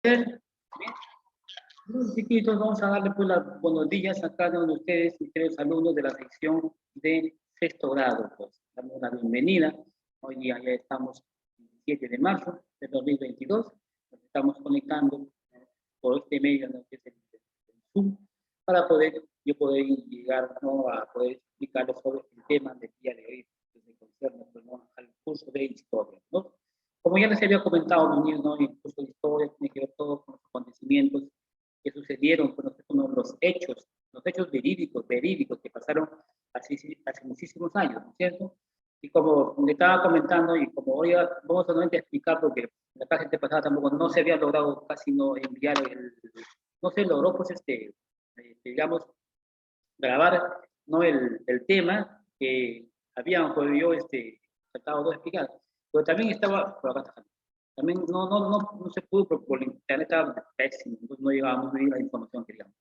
Bien. Chiquitos, vamos a darle pues las buenos días a cada uno de ustedes, mis queridos alumnos de la sección de sexto grado. Pues, damos la bienvenida. Hoy día ya estamos el 7 de marzo de 2022. Nos estamos conectando por este medio, ¿no?, que es el Zoom, para poder llegar, ¿no?, a poder explicarles sobre el tema del día de hoy, que se concierne, pues, ¿no?, al curso de historia, ¿no? Como ya les había comentado, mis niños, ¿no?, en el curso de historia tiene que ver todo con los acontecimientos que sucedieron, con los hechos verídicos que pasaron hace muchísimos años, ¿no es cierto? Y como le estaba comentando, y como hoy vamos solamente a explicar, porque la clase pasada tampoco no se había logrado casi no enviar no se logró pues digamos, grabar, ¿no?, el tema que habían podido tratado de explicar. Pero también estaba, por acá, también no se pudo porque por internet estaba pésimo, entonces no llegaba muy bien la información que queríamos.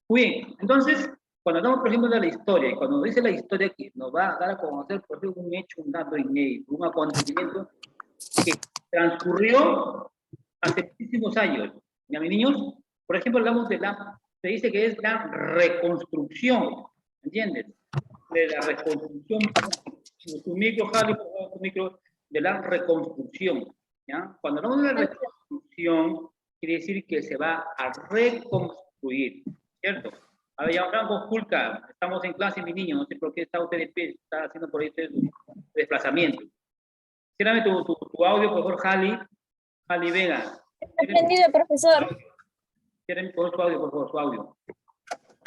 Muy bien, entonces, cuando hablamos, por ejemplo, de la historia, y cuando dice la historia que nos va a dar a conocer, por ejemplo, un hecho, un dato inédito, un acontecimiento que transcurrió hace muchísimos años. ¿Ya, mis niños? Por ejemplo, hablamos se dice que es la reconstrucción, ¿entiendes? De la reconstrucción, tu micro, Jali, por favor, tu micro, de la reconstrucción, ¿ya? Cuando hablamos de la reconstrucción, quiere decir que se va a reconstruir, ¿cierto? A ver, ya, Franco Julca, estamos en clase, mi niño, no sé por qué está usted de pie, está haciendo por ahí usted su desplazamiento. Tírame tu audio, por favor, Jali Vega. Está prendido, profesor. Tírame por su audio, por favor, su audio.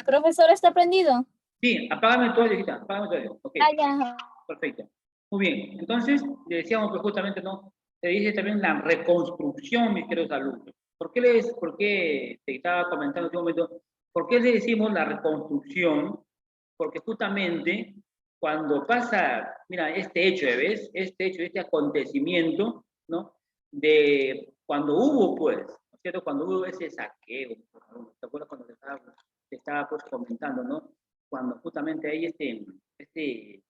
Profesor, ¿está prendido? Sí, apágame tu audio, hijita, apágame tu audio. Ok, ya. Perfecto. Muy bien, entonces, le decíamos pues justamente, ¿no?, se dice también la reconstrucción, mis queridos alumnos. ¿Por qué te estaba comentando en un momento, por qué le decimos la reconstrucción? Porque justamente cuando pasa, mira, este hecho, ¿ves? Este acontecimiento, ¿no? De cuando hubo, pues, ¿no es cierto? Cuando hubo ese saqueo, ¿te acuerdas cuando te estaba pues comentando, ¿no? Cuando justamente hay este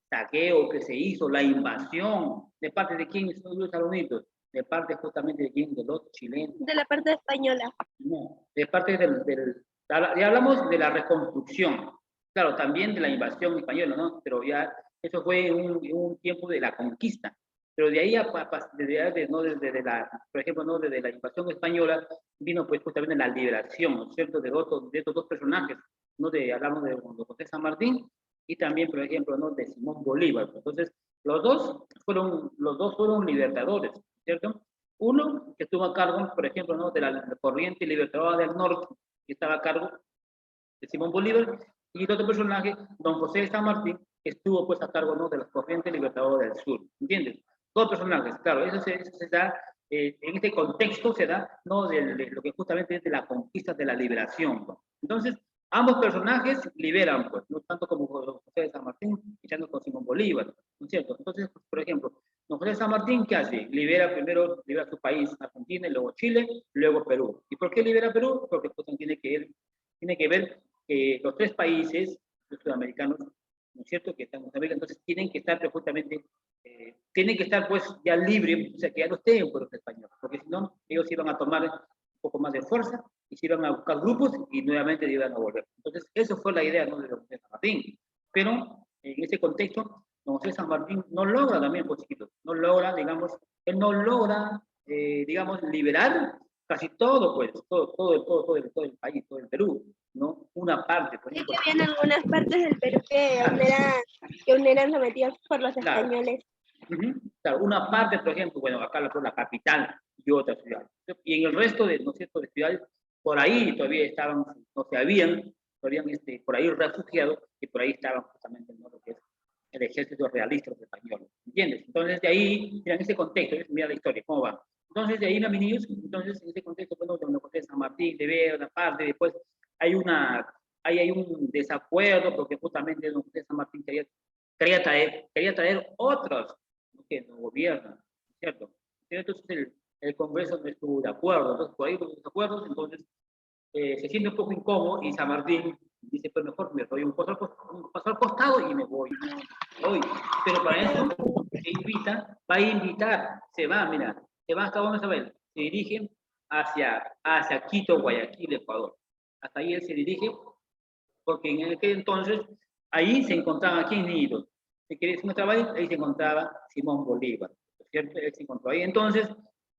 saqueo que se hizo, la invasión, ¿de parte de quién, Estados Unidos? De parte justamente de quién, de los chilenos. De la parte española. No, de parte ya hablamos de la reconstrucción, claro, también de la invasión española, ¿no? Pero ya eso fue un tiempo de la conquista. Pero de ahí, desde por ejemplo, ¿no?, desde la invasión española, vino pues justamente la liberación, ¿no es cierto?, de estos dos personajes, ¿no? Hablamos de José San Martín y también, por ejemplo, ¿no?, de Simón Bolívar. Entonces, los dos fueron libertadores, ¿cierto? Uno que estuvo a cargo, por ejemplo, ¿no?, de la corriente libertadora del norte, que estaba a cargo de Simón Bolívar, y el otro personaje, don José de San Martín, que estuvo pues a cargo, ¿no?, de la corriente libertadora del sur, ¿entiendes? Dos personajes, claro, eso se da, en este contexto se da, ¿no?, de lo que justamente es de la conquista, de la liberación, ¿no? Entonces, ambos personajes liberan, pues, no tanto como don José de San Martín, echando con Simón Bolívar, ¿no es cierto? Entonces, por ejemplo, don José de San Martín, ¿qué hace? Libera su país, Argentina, y luego Chile, luego Perú. ¿Y por qué libera Perú? Porque pues, tiene que ver que los tres países sudamericanos, ¿no es cierto?, que están en Sudamérica, entonces tienen que estar pues, justamente, tienen que estar pues ya libres, o sea, que ya no estén por los españoles, porque si no, ellos iban a tomar un poco más de fuerza, y se iban a buscar grupos y nuevamente iban a volver. Entonces, eso fue la idea, ¿no?, de don José San Martín. Pero en ese contexto, don José San Martín no logra también, pues chiquitos, no logra, digamos, él no logra, digamos, liberar casi todo, pues, todo el país, todo el Perú, ¿no? Una parte, por ejemplo. Sí, que habían algunas partes del Perú que aún eran sometidas por los españoles. Claro, una parte, por ejemplo, bueno, acá la capital y otra ciudad. Y en el resto de, ¿no es cierto?, de ciudades, por ahí todavía estaban, no se habían por ahí refugiados, y por ahí estaban justamente, ¿no?, lo que es el ejército realista de los españoles, ¿entiendes? Entonces, de ahí, mira, en ese contexto, mira la historia, ¿cómo va? Entonces, de ahí, mis niños, entonces, en ese contexto, bueno, donde José San Martín, de ver una parte, después hay hay un desacuerdo, porque justamente don José San Martín quería traer otros, ¿no?, que no gobiernan, ¿cierto? Entonces, el Congreso no estuvo de acuerdo, entonces, por ahí los desacuerdos, entonces, se siente un poco incómodo, y San Martín dice, pues mejor me doy un paso al costado y me voy. Pero para eso va a invitar, se va hasta donde se va, se dirige hacia Quito, Guayaquil, Ecuador. Hasta ahí él se dirige, porque en aquel entonces, ahí se encontraba, aquí en Iquitos, si quería encontrar ahí se encontraba Simón Bolívar, ¿cierto? Él se encontró ahí. Entonces,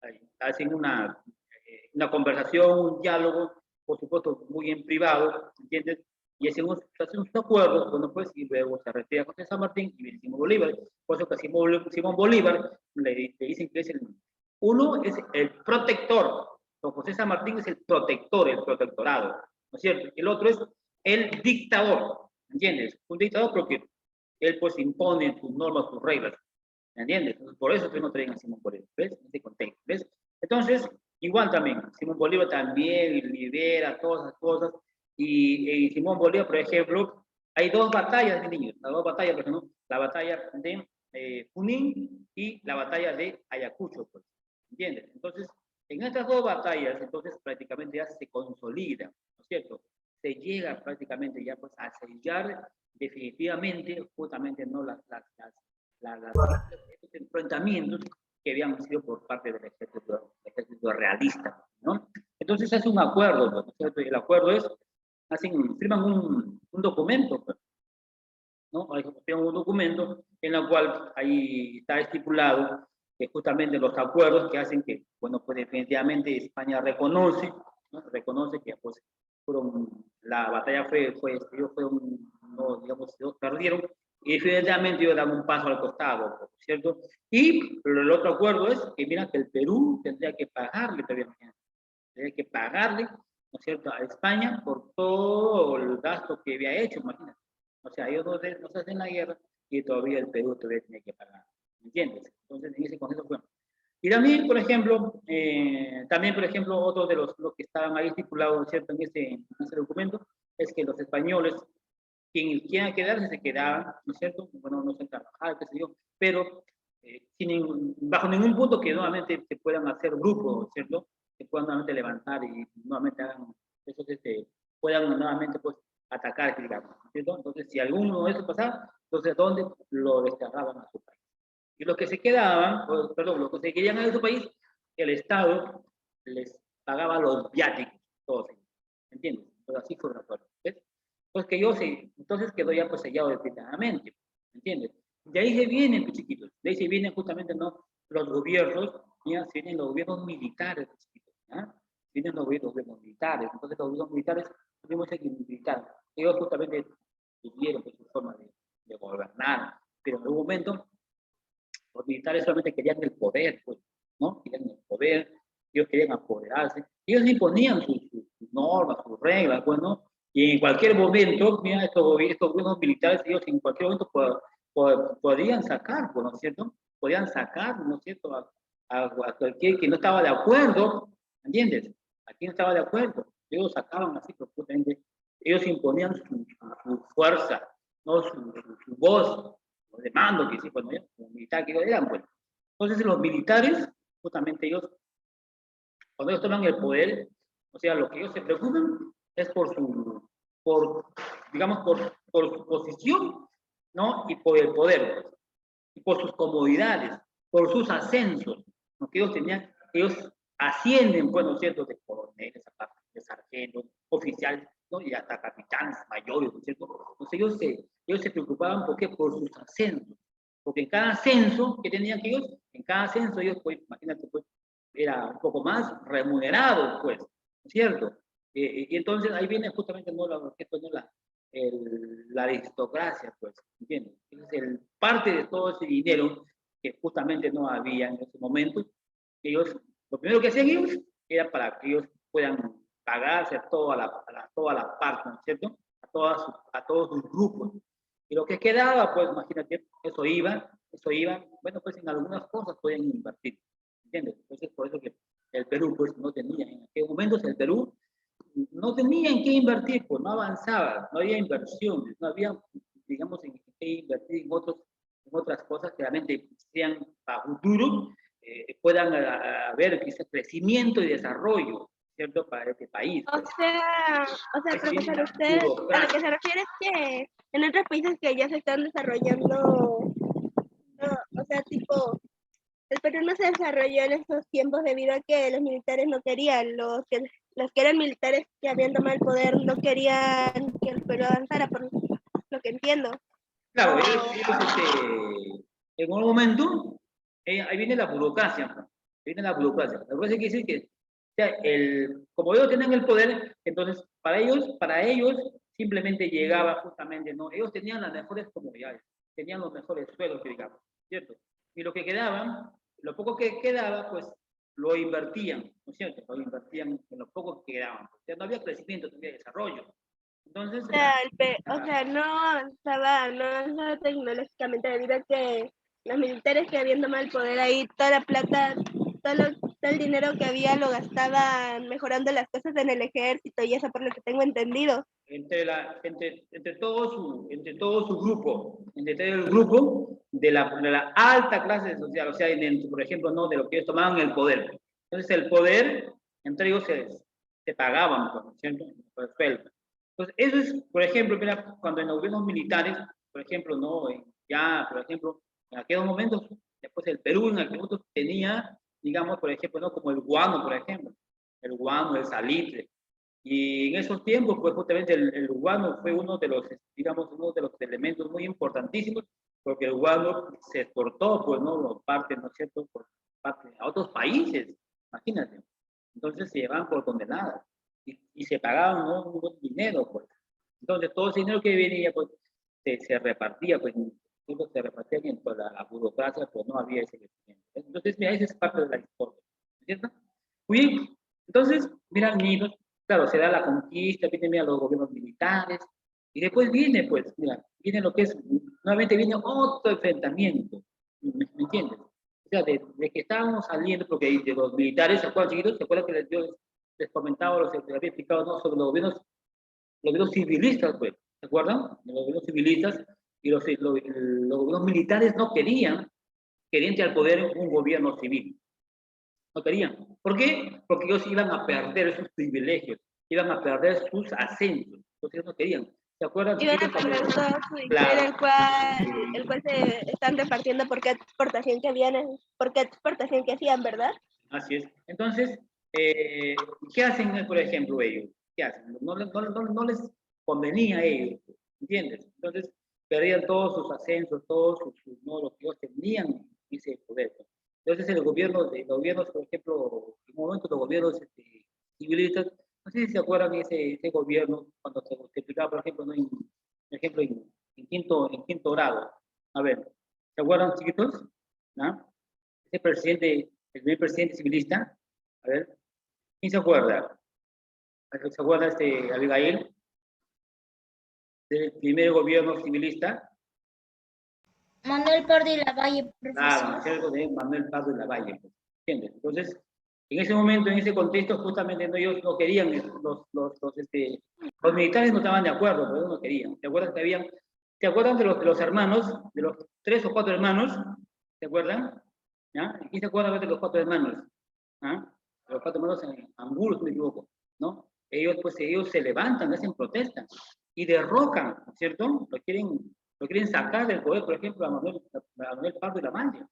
ahí, hacen una conversación, un diálogo, por supuesto, muy en privado, ¿entiendes? Y hacemos acuerdos, bueno, pues, y luego se retira José San Martín y viene Simón Bolívar. Por eso que Simón Bolívar le dicen que es uno es el protector, don José San Martín es el protector, el protectorado, ¿no es cierto? El otro es el dictador, ¿entiendes? Un dictador porque él pues impone sus normas, sus reglas, ¿entiendes? Por eso que no traen a Simón Bolívar, ¿ves? En ese contexto, ¿ves? Entonces, igual también, Simón Bolívar también libera todas esas cosas, y Simón Bolívar, por ejemplo, hay dos batallas de niños, las dos batallas, por ejemplo, la batalla de Junín y la batalla de Ayacucho, pues, ¿entiendes? Entonces, en estas dos batallas, entonces prácticamente ya se consolida, ¿no es cierto? Se llega prácticamente ya pues a sellar definitivamente justamente no estos enfrentamientos que habían sido por parte del ejército realista, ¿no? Entonces hace un acuerdo, ¿no es cierto? Y el acuerdo es, firman un documento, ¿no? Firman un documento en el cual ahí está estipulado que justamente los acuerdos que hacen que, bueno, pues definitivamente España reconoce, ¿no? Reconoce que pues la batalla no, digamos, ellos perdieron, y definitivamente ellos dan un paso al costado, ¿cierto? Y el otro acuerdo es que mira que el Perú tendría que pagarle, tendría que pagarle, ¿no es cierto?, a España por todo el gasto que había hecho, imagínate. O sea, ellos no se hacen la guerra y todavía el Perú todavía tiene que pagar, ¿me entiendes? Entonces, en ese concepto fue. Y también, por ejemplo, otro de los que estaban ahí estipulados, ¿cierto?, en ese documento, es que los españoles, quien quiera quedarse, se quedaban, ¿no es cierto? Bueno, no se trabajar, qué sé yo, pero bajo ningún punto que nuevamente se puedan hacer grupos, ¿cierto? Se puedan nuevamente levantar y nuevamente hagan, puedan nuevamente, pues, atacar, digamos, ¿cierto? Entonces, si alguno de eso pasaba, entonces, ¿dónde lo desterraban a su país? Y los que se quedaban, los que se querían en su país, el Estado les pagaba los viáticos, todos ellos, ¿entiendes? Entonces, así fue un acuerdo, ¿ves? Entonces quedó ya pues sellado definitivamente, ¿entiendes? De ahí se vienen, pues, chiquitos, de ahí se vienen justamente, ¿no?, los gobiernos, ya se vienen los gobiernos militares, pues, chiquitos, ¿ya? Vienen los gobiernos militares, entonces los gobiernos militares, tenemos que militar, ellos justamente tuvieron pues, su forma de gobernar, pero en algún momento los militares solamente querían el poder, pues, ¿no? Querían el poder, ellos querían apoderarse, ellos imponían sus normas, sus reglas, pues, ¿no? Y en cualquier momento, mira, estos gobiernos militares, ellos en cualquier momento podían sacar, pues, ¿no es cierto? Podían sacar, ¿no es cierto?, a cualquier que no estaba de acuerdo, ¿entiendes? A quien no estaba de acuerdo, ellos sacaban así profundamente, ellos imponían su fuerza, ¿no? Su voz, de mando, que sí, pues, ¿no? Como militar que ellos eran, pues. Entonces los militares, justamente ellos, cuando ellos toman el poder, o sea, lo que ellos se preocupan es digamos, por su posición, ¿no? Y por el poder, pues, y por sus comodidades, por sus ascensos, ¿no? Que ellos tenían, ellos ascienden, pues, ¿no es cierto?, de coroneles, de sargentos, oficiales, ¿no? Y hasta capitanes mayores, ¿no es cierto? Entonces ellos se preocupaban, ¿por qué? Por sus ascensos, porque en cada ascenso que tenían ellos, en cada ascenso ellos, pues, imagínate, pues, era un poco más remunerado, pues, ¿no es cierto? Y entonces ahí viene justamente, ¿no?, la aristocracia, pues, ¿entiendes? Es parte de todo ese dinero que justamente no había en ese momento. Ellos, lo primero que hacían ellos era para que ellos puedan pagarse a toda la parte, ¿no es cierto? A todos sus grupos. Y lo que quedaba, pues, imagínate, eso iba, bueno, pues en algunas cosas podían invertir, ¿entiendes? Entonces, por eso que el Perú, pues, no tenía, en aquellos momentos el Perú no tenía en qué invertir, pues no avanzaba, no había inversiones, no había, digamos, en qué invertir en otras cosas que realmente sean para futuro, puedan haber quizás crecimiento y desarrollo, ¿cierto?, para este país. O sea, profesor, usted a lo que se refiere es que en otros países que ya se están desarrollando, no, o sea, tipo, el Perú no se desarrolló en esos tiempos debido a que los militares no querían, los que eran militares que habían tomado el poder no querían que el Perú avanzara, por lo que entiendo. Claro, en un momento, ahí viene la burocracia, ¿no? Ahí viene la burocracia. La burocracia quiere decir que, o sea, como ellos tienen el poder, entonces para ellos simplemente llegaba justamente, ¿no? Ellos tenían las mejores comunidades, tenían los mejores suelos, digamos, ¿cierto? Y lo que quedaban, lo poco que quedaba, pues lo invertían, ¿no es cierto? Lo invertían en lo poco que quedaban. O sea, no había crecimiento, no había desarrollo. Entonces, O sea, no avanzaba tecnológicamente debido a que los militares que habían tomado el poder ahí, toda la plata, todo el dinero que había lo gastaban mejorando las cosas en el ejército y eso por lo que tengo entendido. entre todo su grupo, entre todo el grupo de la alta clase social, o sea, por ejemplo, ¿no? De lo que ellos tomaban el poder. Entonces, el poder, entre ellos se pagaban, ¿no es cierto? Por el sueldo. Entonces, eso es, por ejemplo, mira, cuando en los gobiernos militares, por ejemplo, ¿no? Ya, por ejemplo, en aquellos momentos, después el Perú en aquellos momentos tenía, digamos, por ejemplo, ¿no? Como el guano, por ejemplo, el guano, el salitre. Y en esos tiempos, pues justamente el guano fue uno de los, digamos, uno de los elementos muy importantísimos, porque el guano se exportó, pues, ¿no? Por parte, ¿no es cierto?, por parte a otros países, imagínate. Entonces se llevaban por toneladas y se pagaban, ¿no? Un buen dinero, pues. Entonces todo ese dinero que venía, pues, se repartía, pues, se repartía en toda la burocracia, pues no había ese crecimiento. Entonces, mira, esa es parte de la historia, ¿cierto? Muy bien. Entonces, mira, niños, claro, se da la conquista, vienen mira, los gobiernos militares, y después viene, pues, mira, viene lo que es, nuevamente viene otro enfrentamiento, ¿me entiendes? O sea, de que estábamos saliendo, porque de los militares, ¿se acuerdan, chiquitos? ¿Se acuerdan que yo les comentaba, les había explicado, ¿no? Sobre los gobiernos civilistas, pues, ¿se acuerdan? De los gobiernos civilistas, y los gobiernos militares no querían que al poder un gobierno civil. No querían. ¿Por qué? Porque ellos iban a perder sus privilegios, iban a perder sus ascensos. Entonces ellos no querían. ¿Se acuerdan? Iban a perder todo su dinero, el cual se están repartiendo por qué exportación que habían, por qué exportación que hacían, ¿verdad? Así es. Entonces, ¿qué hacen, por ejemplo, ellos? ¿Qué hacen? No les convenía a ellos, ¿entiendes? Entonces, perdían todos sus ascensos, no, lo que ellos tenían ese poder. Entonces, los gobiernos, por ejemplo, en un momento los gobiernos civilistas, no sé si se acuerdan de ese gobierno, cuando se explicaba, por ejemplo, ¿no? En quinto grado. A ver, ¿se acuerdan, chiquitos? ¿No? Ese presidente, el primer presidente civilista, a ver, ¿quién se acuerda? ¿Se acuerda Abigail? Del primer gobierno civilista. Manuel Pardo y Lavalle, Claro, profesor. ¿cierto? De Manuel Pardo de Lavalle, pues, ¿entiendes? Entonces, en ese momento, en ese contexto, justamente no, ellos no querían, los militares no estaban de acuerdo, pero ellos no querían. ¿Se acuerdan de los hermanos, de los 3 o 4 hermanos? ¿Se acuerdan? ¿Ya? ¿Quién se acuerda de los 4 hermanos? ¿Ah? Los 4 hermanos en Angulo, si no me equivoco, ¿no? Ellos se levantan, hacen protesta y derrocan, ¿cierto? Lo quieren sacar del poder, por ejemplo, a Manuel Pardo y Lavalle,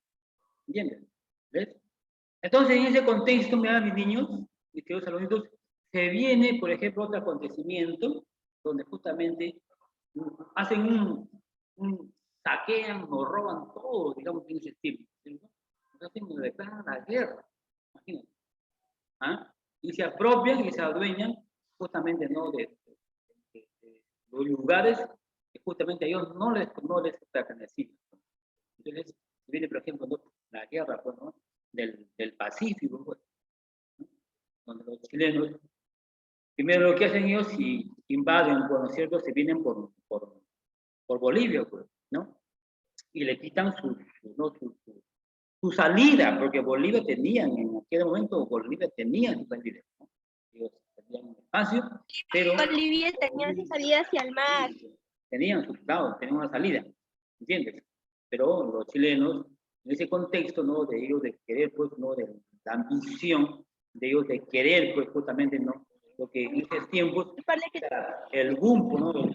¿entiendes? ¿Ves? Entonces, en ese contexto, mira, mis niños, mis queridos alumnitos, se viene, por ejemplo, otro acontecimiento donde justamente hacen saquean o roban todo, digamos, en ese estilo, ¿cierto? Entonces, declaran la guerra, imagínate. ¿Ah? Y se apropian y se adueñan justamente, ¿no? de los lugares que justamente a ellos no les pertenecían. Entonces, viene, por ejemplo, ¿no? La guerra, pues, ¿no? del Pacífico, pues, ¿no? Donde los chilenos, primero lo que hacen ellos, si invaden, por cierto, se vienen por Bolivia, pues, ¿no? Y le quitan su salida, porque Bolivia tenían, en aquel momento, Bolivia tenía su salida, ¿no? Ellos tenían un espacio, pero Bolivia tenía su salida hacia el mar. tenían sus lados, tenían una salida, ¿entiendes? Pero los chilenos, en ese contexto, ¿no? De ellos de querer, pues, ¿no? De la ambición, de ellos de querer, pues, justamente, ¿no? Porque en esos tiempos, el gumpo, ¿no? El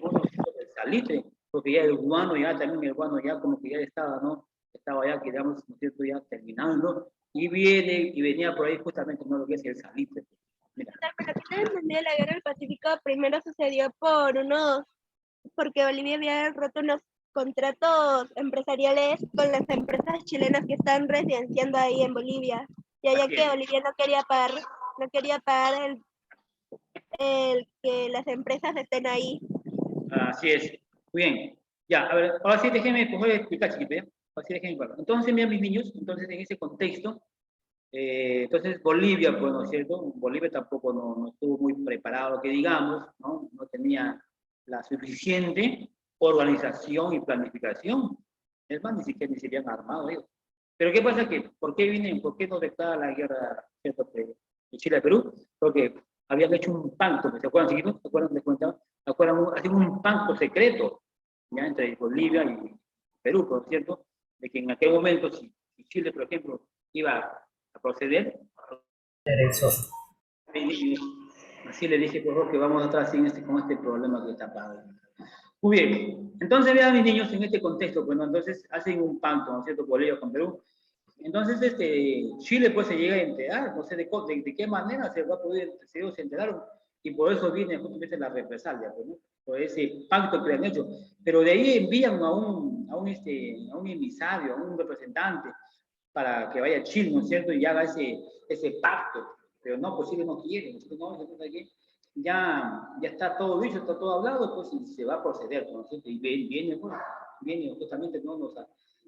salitre, porque ya el guano ya también, el guano ya como que ya estaba, ¿no? estaba ya, digamos, ¿no es cierto?, ya terminando, y venía por ahí justamente, ¿no?, lo que es el Salitre. Mira. Pero que tengo entendido, la guerra del Pacífico primero sucedió porque Bolivia había roto unos contratos empresariales con las empresas chilenas que están residenciando ahí en Bolivia. Y allá que Bolivia no quería pagar el que las empresas estén ahí. Así es. Muy bien. Ya, a ver, ahora sí déjenme explicar, chiquito, ¿ya? Ahora sí déjenme explicar. Entonces, mira, mis niños, entonces en ese contexto, entonces Bolivia, pues, ¿no es cierto? Bolivia tampoco no estuvo muy preparado, que digamos, ¿no? No tenía la suficiente organización y planificación. Es más, ni siquiera ni se habían armado ellos. Pero ¿qué pasa? ¿Por qué no declara la guerra, ¿cierto?, de Chile a Perú? Porque habían hecho un pacto, ¿se acuerdan, chiquitos? ¿Se acuerdan? ¿Se acuerdan? Hacían un pacto secreto, ¿ya?, entre Bolivia y Perú, por cierto, de que en aquel momento, si Chile, por ejemplo, iba a proceder, así le dije, por favor, que vamos a estar así con este problema que está pasando. Muy bien, entonces vean, mis niños, en este contexto, bueno, entonces hacen un pacto, ¿no es cierto?, Bolivia con Perú. Entonces, Chile pues se llega a enterar, no sé de qué manera se va a poder, ellos se enteraron, y por eso viene justamente la represalia, pues, ¿no?, por ese pacto que le han hecho. Pero de ahí envían a un emisario, a un representante, para que vaya a Chile, ¿no es cierto?, y haga ese pacto. Pero no, pues Chile no quiere, ya está todo dicho, está todo hablado, pues y se va a proceder, ¿no es cierto? Y viene justamente, ¿no?,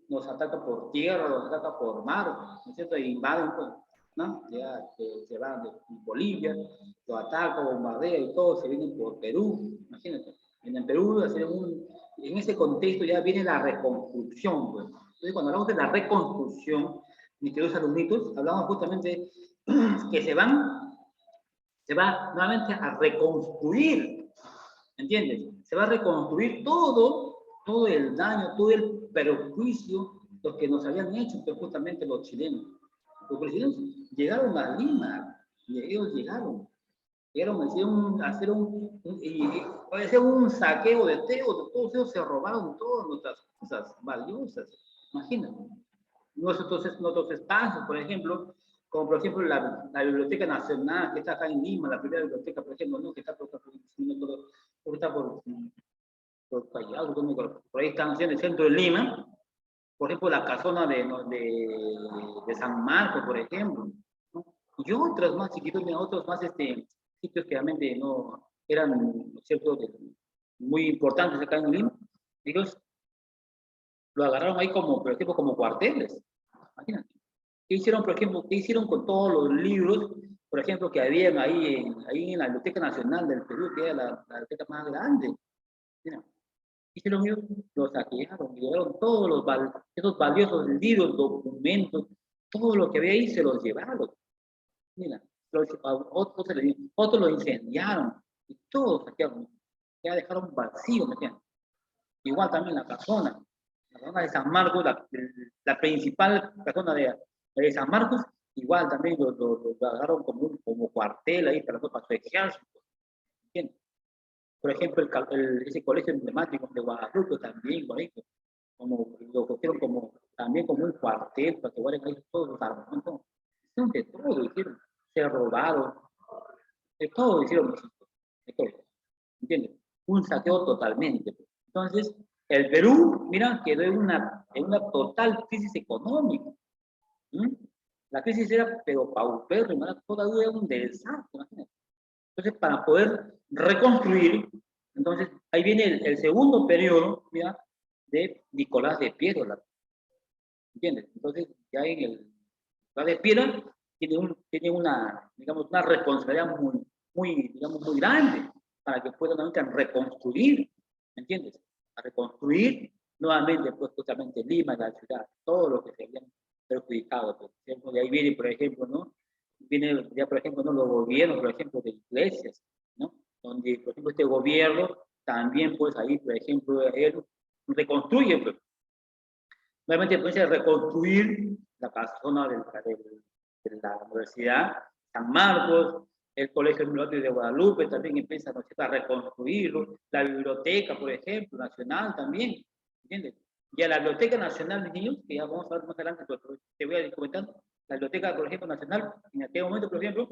nos ataca por tierra, nos ataca por mar, ¿no es cierto?, e invaden, pues, ¿no? Ya se van de Bolivia, lo ataca, bombardea y todo, se vienen por Perú, imagínate. En Perú, en ese contexto ya viene la reconstrucción, pues. Entonces, cuando hablamos de la reconstrucción, mis queridos alumnitos, hablamos justamente que se va nuevamente a reconstruir, ¿entiendes? Se va a reconstruir todo el daño, todo el perjuicio, lo que nos habían hecho, pues, justamente los chilenos. Los chilenos llegaron a Lima, y ellos llegaron a hacer un saqueo de todos ellos se robaron todas nuestras cosas valiosas, imagínate. Nuestros espacios, por ejemplo, como por ejemplo la Biblioteca Nacional, que está acá en Lima, la primera biblioteca, por ejemplo, ¿no?, que está por Callao, por ahí están en el centro de Lima. Por ejemplo, la casona de San Marcos, por ejemplo, ¿no? Y otros más chiquitos, otros más sitios que realmente no eran, ¿no es cierto?, muy importantes acá en Lima. Ellos lo agarraron ahí como, por ejemplo, como cuarteles. Imagínate. ¿Qué hicieron, por ejemplo, con todos los libros, por ejemplo, que habían ahí en la Biblioteca Nacional del Perú, que era la biblioteca más grande? Mira, hicieron ellos, los saquearon, llevaron todos esos valiosos libros, documentos, todo lo que había ahí se los llevaron. Mira, otros lo incendiaron, y todos saquearon, ya dejaron vacío, ¿me entiendes? Igual también la casona de San Marcos, la principal casona de San Marcos, igual también lo agarraron como cuartel ahí para su ejército. ¿Entiendes? Por ejemplo, ese colegio emblemático de Guadalupe también, lo cogieron también como un cuartel para que guarden ahí todos los armamentos. De todo hicieron, se robaron, de todo hicieron, de todo. ¿Entiendes? Un saqueo totalmente. Entonces, el Perú, mira, quedó en una total crisis económica. La crisis era, pero paupérrima, todavía era un desastre, imagínate. Entonces, para poder reconstruir, entonces, ahí viene el segundo periodo, mira, de Nicolás de Piérola. ¿Entiendes? Entonces, ya en el Nicolás de Piérola tiene digamos, una responsabilidad digamos, muy grande para que puedan reconstruir, ¿me entiendes? A reconstruir nuevamente, pues, justamente Lima, la ciudad, todo lo que se habían perjudicado. Por ejemplo, de ahí viene, por ejemplo, ¿no? Viene ya, por ejemplo, ¿no?, los gobiernos, por ejemplo, de iglesias, ¿no? Donde, por ejemplo, este gobierno también, pues, ahí, por ejemplo, él reconstruye, pues, nuevamente, pues, reconstruir la casona de la Universidad San Marcos, el Colegio Emblemático de Guadalupe también empieza, ¿no?, a reconstruirlo, la biblioteca, por ejemplo, nacional también, ¿entiendes? Ya la Biblioteca Nacional de Niños, que ya vamos a ver más adelante, pero te voy a ir comentando, la Biblioteca, por ejemplo, Nacional, en aquel momento, por ejemplo,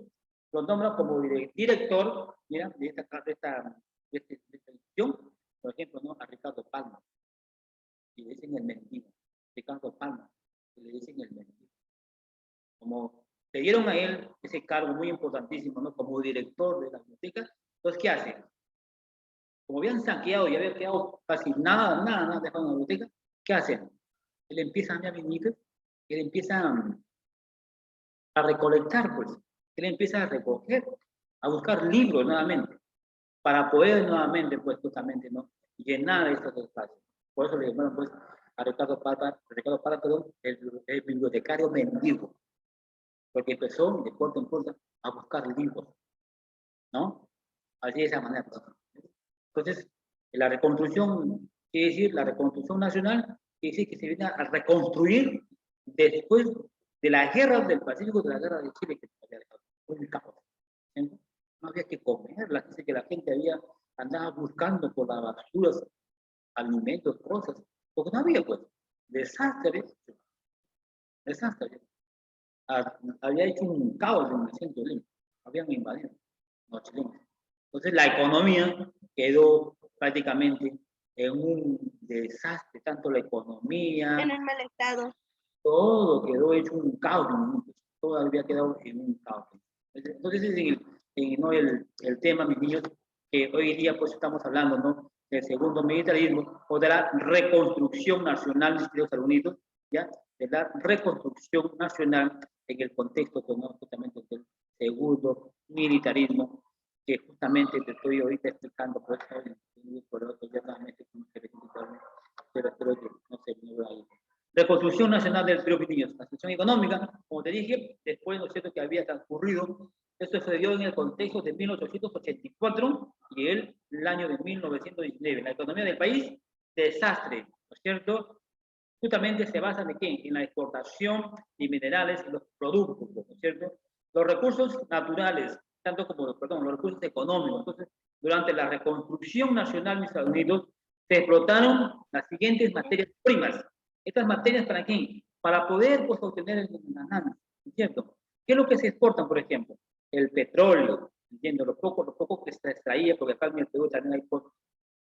lo nombra como director, mira, de esta institución, por ejemplo, ¿no? A Ricardo Palma, y le dicen el mendigo, Ricardo Palma, y le dicen el mendigo. Como le dieron a él ese cargo muy importantísimo, ¿no? Como director de la biblioteca, entonces, ¿qué hace? Como habían saqueado y había quedado casi nada dejado en la biblioteca, ¿qué hacen? Él empieza a él empieza a recolectar, pues. Él empieza a recoger, a buscar libros nuevamente, para poder nuevamente, pues, justamente, ¿no? Llenar estos espacios. Por eso le llamaron, pues, a Ricardo Parra, perdón, el bibliotecario mendigo, porque empezó de puerta en puerta a buscar libros, ¿no? Así de esa manera. Entonces, la reconstrucción, quiere decir, la reconstrucción nacional, quiere decir que se viene a reconstruir después de la guerra del Pacífico, de la guerra de Chile, que se había dejado un caos. No había que comer, dice que la gente andaba buscando por las basuras alimentos, cosas, porque no había, pues, desastres. Había hecho un caos en el centro de Lima, habían invadido los chilenos. Entonces la economía quedó prácticamente en un desastre, tanto la economía, En el mal estado. todo quedó hecho un caos, todo había quedado en un caos. Entonces ese es ¿no? el tema, mis niños, que hoy día pues estamos hablando, ¿no? Del segundo militarismo o de la reconstrucción nacional de Estados Unidos, ¿ya? De la reconstrucción nacional en el contexto ¿no? justamente del segundo militarismo, que justamente te estoy ahorita explicando, por eso ya nuevamente como que pero espero que no se me vaya. Reconstrucción nacional del Perú, niños. La situación económica, como te dije, después, ¿no es cierto?, que había transcurrido, esto se dio en el contexto de 1884 y el año de 1919. La economía del país, desastre, ¿no es cierto? Justamente se basa en ¿qué? En la exportación de minerales y los productos, ¿no es cierto? Los recursos naturales, tanto como, perdón, los recursos económicos. Entonces, durante la reconstrucción nacional de Estados Unidos, se explotaron las siguientes materias primas. Estas materias, ¿para qué? Para poder, pues, obtener el ganancia, ¿cierto? ¿Qué es lo que se exportan, por ejemplo? El petróleo, ¿entiendo? Lo poco que se extraía, porque acá en el Perú también hay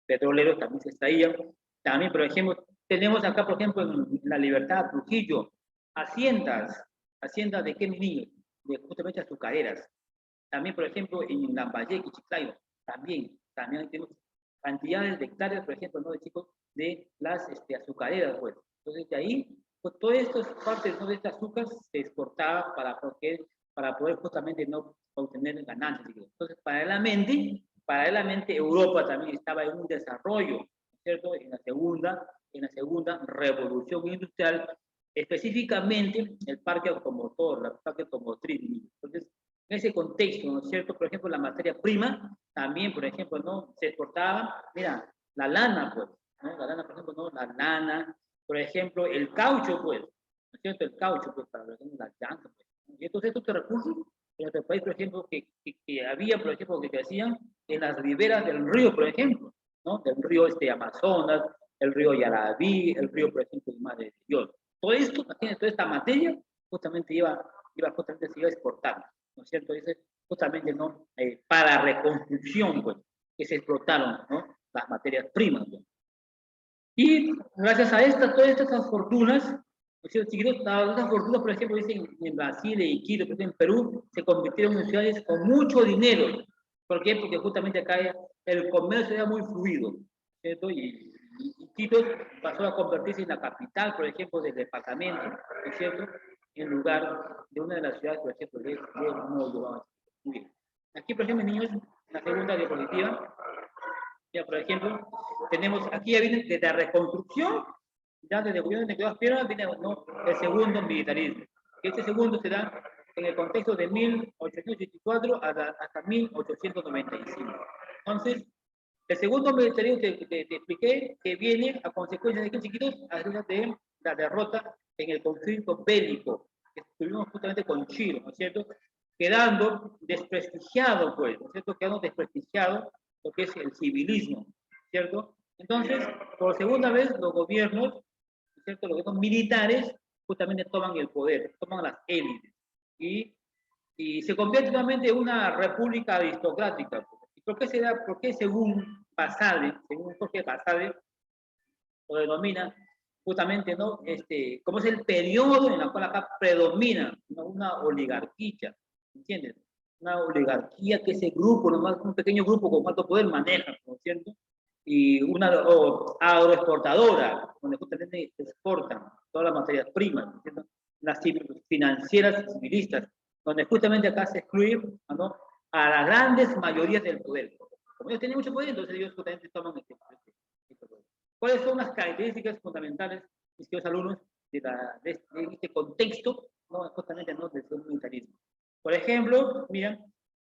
petroleros, también se extraían. También, por ejemplo, tenemos acá, por ejemplo, en La Libertad, Trujillo, haciendas de qué, mi niño? De justamente azucareras. También, por ejemplo, en Lambayeque, Chiclayo, también tenemos cantidades de hectáreas, por ejemplo, ¿no? De chicos, de las azucareras, pues. Entonces, de ahí, pues, todas estas partes, ¿no? De este azúcar se exportaba para poder justamente no obtener ganancias. Entonces, paralelamente, Europa también estaba en un desarrollo, ¿cierto? En la segunda revolución industrial, específicamente el parque automotor, la parque automotriz. Entonces, en ese contexto, ¿no es cierto? Por ejemplo, la materia prima, también, por ejemplo, ¿no? Se exportaba, mira, la lana, pues, ¿no? La lana, por ejemplo, ¿no? La lana, por ejemplo, el caucho, pues, ¿no es cierto? El caucho, pues, para las llantas, pues. Y entonces estos recursos en nuestro país, por ejemplo, que había, por ejemplo, que se hacían en las riberas del río, por ejemplo, ¿no? Del río Amazonas, el río Yaraví, el río, por ejemplo, de Madre de Dios. Todo esto, toda esta materia, justamente justamente se iba exportando, ¿no es cierto? Dice, justamente, ¿no? Para reconstrucción, pues, que se explotaron, ¿no? Las materias primas, ¿no? Y gracias a todas estas fortunas, chiquitos, estas fortunas, por ejemplo, dicen en Brasil, en Quito, por ejemplo, en Perú, se convirtieron en ciudades con mucho dinero. ¿Por qué? Porque justamente acá el comercio era muy fluido, ¿cierto? Y Quito pasó a convertirse en la capital, por ejemplo, del departamento, ¿no es cierto? En lugar de una de las ciudades, por ejemplo, de Moyo. Aquí, por ejemplo, niños, la segunda diapositiva. Ya, por ejemplo, tenemos aquí ya viene desde la reconstrucción, ya desde el gobierno de Nicolás Piedra viene, ¿no? El segundo militarismo. Este segundo se da en el contexto de 1884 hasta 1895. Entonces, el segundo militarismo te expliqué que viene a consecuencia de que, chiquitos, de la derrota en el conflicto bélico que tuvimos justamente con Chile, ¿no es cierto? Quedando desprestigiado, pues, ¿no es cierto? Quedando desprestigiado lo que es el civilismo, ¿cierto? Entonces, por segunda vez, los gobiernos cierto? Los militares justamente toman el poder, toman las élites, y se convierte nuevamente en una república aristocrática. ¿Y por qué se da? Porque según Jorge Basadre, lo denomina justamente, ¿no? Como es el periodo en el cual acá predomina, ¿no?, una oligarquía, ¿entiendes? Una oligarquía que ese grupo, nomás un pequeño grupo con alto poder maneja, ¿no es cierto? Y una agroexportadora, donde justamente exportan todas las materias primas, ¿no es cierto? Las financieras y civilistas, donde justamente acá se excluye, ¿no?, a las grandes mayorías del poder. Como ellos tienen mucho poder, entonces ellos justamente toman este poder. ¿Cuáles son las características fundamentales, mis queridos alumnos, de este contexto, ¿no?, justamente, ¿no?, del militarismo? Por ejemplo, miren,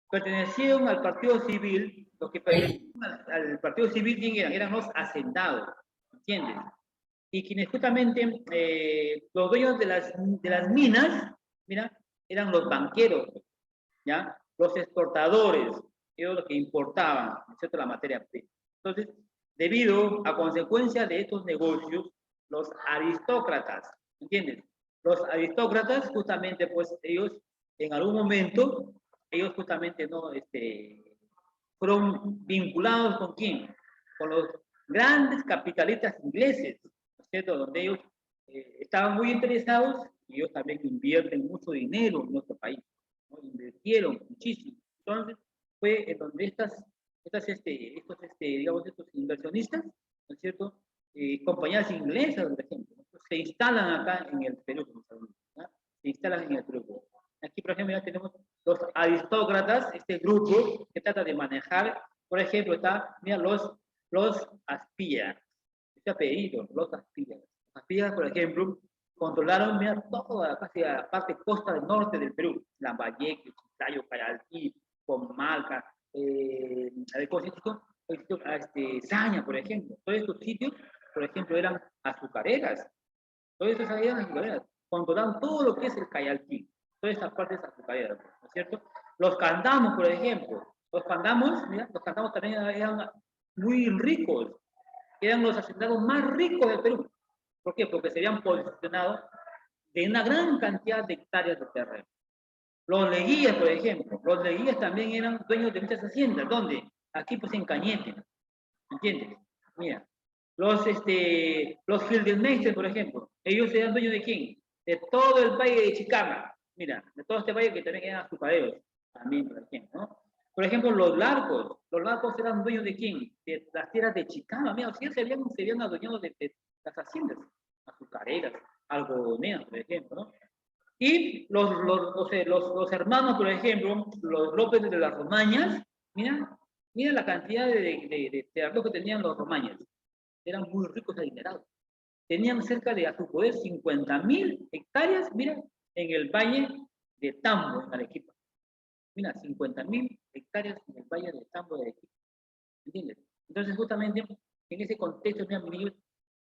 pertenecieron al partido civil, los que pertenecían al partido civil, ¿quién eran los hacendados, ¿entiendes? Y quienes justamente, los dueños de las minas, mira, eran los banqueros, ¿ya? Los exportadores, ellos los que importaban, ¿no es cierto?, la materia prima. Entonces, debido a consecuencia de estos negocios, los aristócratas, ¿entiendes? Los aristócratas, justamente, pues, ellos, en algún momento, ellos justamente, ¿no?, fueron vinculados ¿con quién? Con los grandes capitalistas ingleses, ¿no es cierto?, donde ellos estaban muy interesados, y ellos también invierten mucho dinero en nuestro país, ¿no? Invirtieron muchísimo. Entonces, fue en donde digamos, estos inversionistas, ¿no es cierto?, compañías inglesas, por ejemplo, ¿no?, se instalan acá en el Perú, ¿no? Se instalan en el Perú. Aquí, por ejemplo, ya tenemos los aristócratas, este grupo que trata de manejar, por ejemplo, mira, los Aspías, este apellido, los Aspías. Los Aspías, por ejemplo, controlaron, mira, toda casi la parte costa del norte del Perú, Lambayeque, Chiclayo, Cayalquí, Comalca, Saña, por ejemplo. Todos estos sitios, por ejemplo, eran azucareras. Todos estos eran azucareras. Controlaron todo lo que es el Cayalquí, todas estas partes azucareras, ¿no es cierto? Los candamos, por ejemplo. Los candamos, mira, los candamos también eran muy ricos. Eran los hacendados más ricos del Perú. ¿Por qué? Porque se habían posicionado de una gran cantidad de hectáreas de terreno. Los leguías, por ejemplo, los leguías también eran dueños de muchas haciendas. ¿Dónde? Aquí, pues, en Cañete. ¿Entiendes? Mira, los Gildenmeister, por ejemplo, ellos eran dueños ¿de quién? De todo el valle de Chicama. Mira, de todo este valle que también eran azucareros, también, por ejemplo, ¿no? Por ejemplo, los Larcos eran dueños ¿de quién? De las tierras de Chicama. Mira, sí, se habían adueñado de las haciendas azucareras, algodoneras, por ejemplo, ¿no? Y los hermanos, por ejemplo, los López de las Romañas, mira la cantidad de terrenos que tenían los Romañas. Eran muy ricos y adinerados. Tenían cerca de, a su poder, 50.000 hectáreas, mira, en el valle de Tambo, en Arequipa. Mira, 50.000 hectáreas en el valle de Tambo de Arequipa. ¿Entiendes? Entonces, justamente, en ese contexto, mira, mi niño,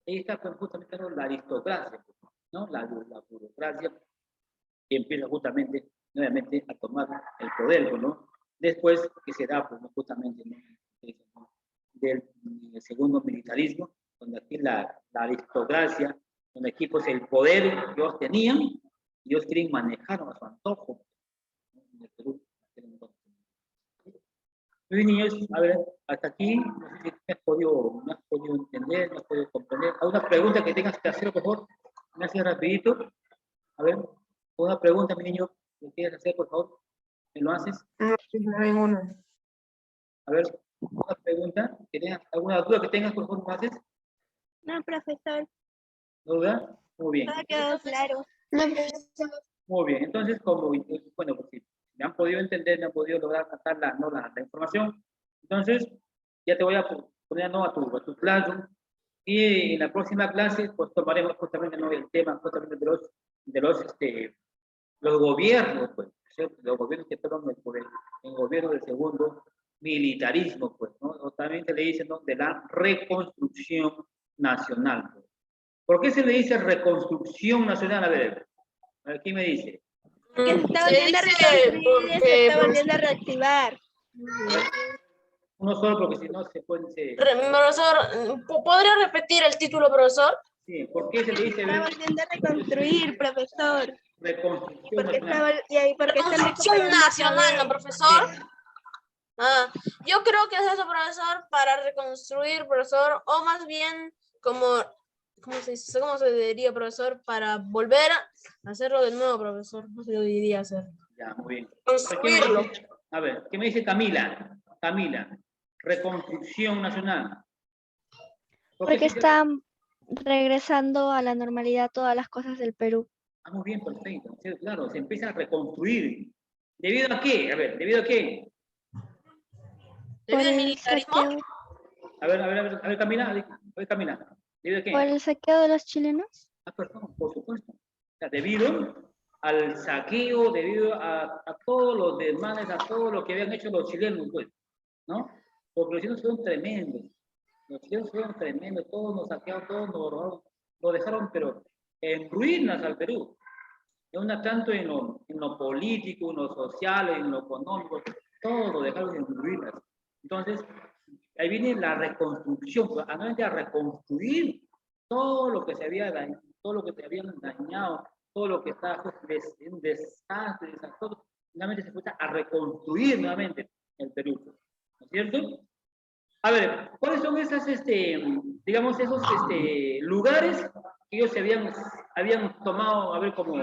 ahí está, pues, justamente, ¿no?, la aristocracia, ¿no? La burocracia, que empieza justamente, nuevamente, a tomar el poder, ¿no? Después que se da, pues, justamente, ¿no?, del segundo militarismo, donde aquí la aristocracia, donde aquí, pues, el poder que ellos tenían, ellos quieren manejar a su antojo, ¿no?, en el Perú. Muy bien, niños, a ver, hasta aquí, no sé si me has podido entender, me has podido comprender. ¿Alguna pregunta que tengas que hacer, por favor? Me haces rapidito. A ver, una pregunta, mi niño, ¿me quieres hacer, por favor? ¿Me lo haces? No, no hay ninguna. A ver, una pregunta, ¿alguna duda que tengas, por favor, me haces? No, profesor, ¿No duda? Muy bien. todo quedó claro. No, profesor. Muy bien, entonces, bueno, pues si me han podido entender, me han podido lograr captar la información, entonces ya te voy a poner, ¿no?, a tu clase, y en la próxima clase, pues, tomaremos justamente, ¿no?, el tema justamente de los gobiernos, pues, ¿cierto? Los gobiernos que toman el poder, el gobierno del segundo militarismo, pues, ¿no? O también se le dice, ¿no?, de la reconstrucción nacional, pues. ¿Por qué se le dice reconstrucción nacional? A ver, ¿quién me dice? Que se está Se volviendo a dice reconstruir, se porque, está volviendo a reactivar. Uno solo, porque si no se puede... profesor, ¿podría repetir el título, profesor? Sí, ¿por qué se le dice Está volviendo a reconstruir, profesor. reconstrucción Porque nacional? porque están Reconstrucción recuperando nacional, ¿no, poder. profesor? Sí. Ah, yo creo que es eso, profesor, para reconstruir, profesor, o más bien como, ¿cómo se diría, profesor? Para volver a hacerlo de nuevo, profesor. No se lo diría hacer. Ya, muy bien. Construirlo. A ver, ¿qué me dice Camila? Camila, reconstrucción nacional. ¿Por qué Porque se- están regresando a la normalidad todas las cosas del Perú. Ah, muy bien, perfecto. Sí, claro, se empieza a reconstruir. ¿Debido a qué? A ver, ¿debido a qué? Por ¿Debido al el militarismo? saqueo, A ver, Camila, a ver, Camila. ¿Debido a qué? por el saqueo de los chilenos. Ah, perdón, por supuesto. O sea, debido al saqueo, debido a todos los desmanes, a todo lo que habían hecho los chilenos, pues, ¿no? Porque los chilenos fueron tremendos. Los chilenos fueron tremendos, todos nos saquearon, todos nos robaron, lo dejaron, pero en ruinas al Perú. Una tanto en lo político, en lo social, en lo económico, todo lo dejaron en ruinas. Entonces, ahí viene la reconstrucción, pues, a reconstruir todo lo que se había dañado, todo lo que se habían dañado, todo lo que estaba pues, en desastre, todo, finalmente se fue a reconstruir nuevamente el Perú, ¿no es cierto? A ver, ¿cuáles son esas, digamos, esos lugares que ellos se habían tomado, a ver, como